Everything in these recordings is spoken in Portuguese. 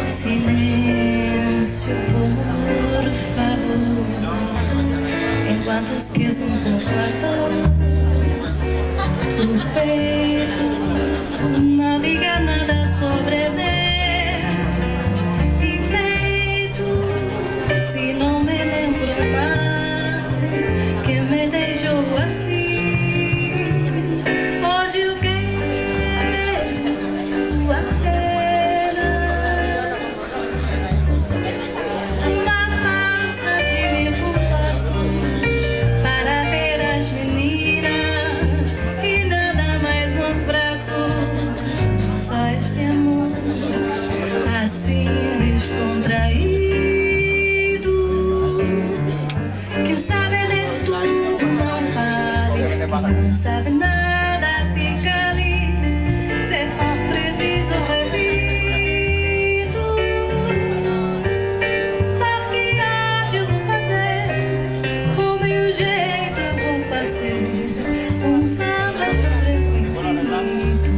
Silêncio, por favor, enquanto esqueço um pouco a dor do peito. Não diga nada sobre meus defeitos, se não me lembro mais que me deixou assim. Hoje eu quero só este amor assim descontraído, que sabe de tudo, não fale, não sabe nada, se cale, se for preciso repito, porque hoje eu vou fazer o meu jeito, eu vou fazer um samba sempre bonito.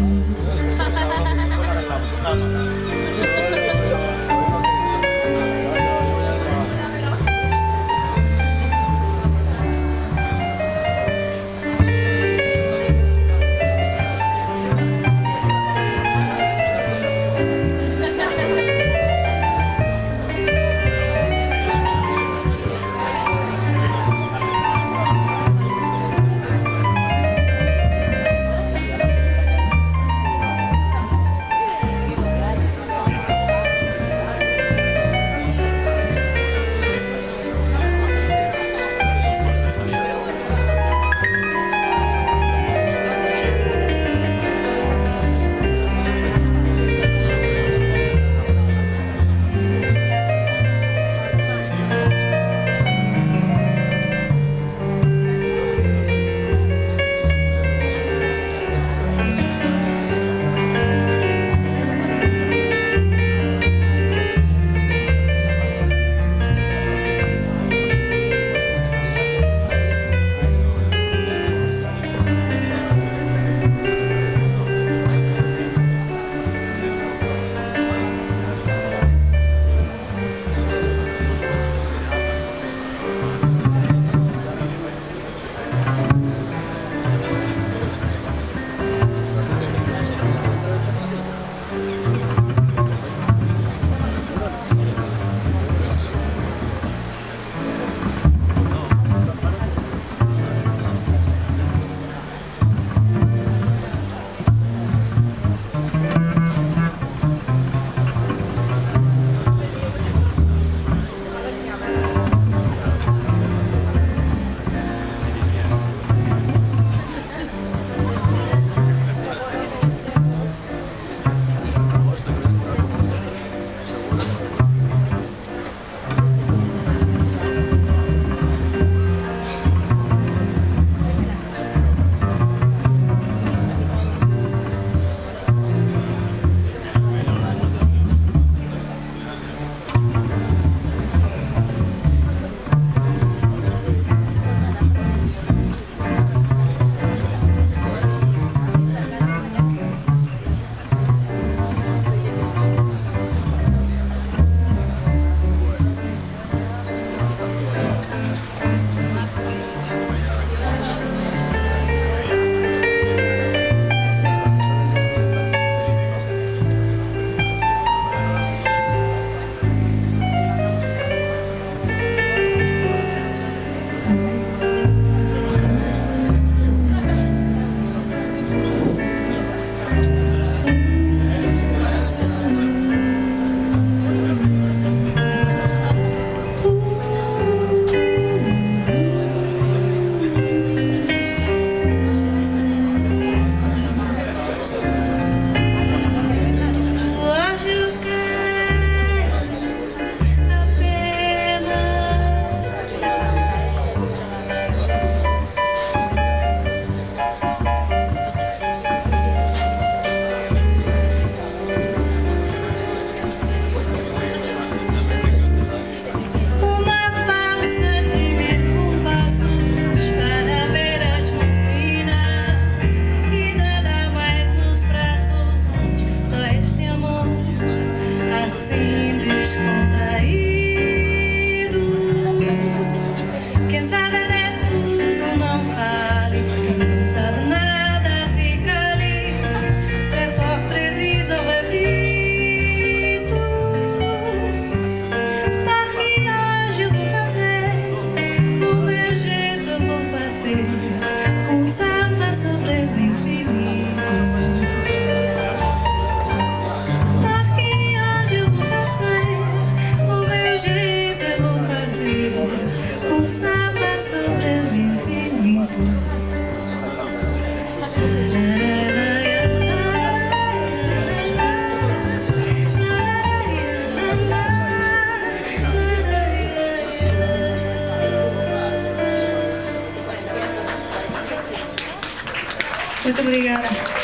Muito obrigada.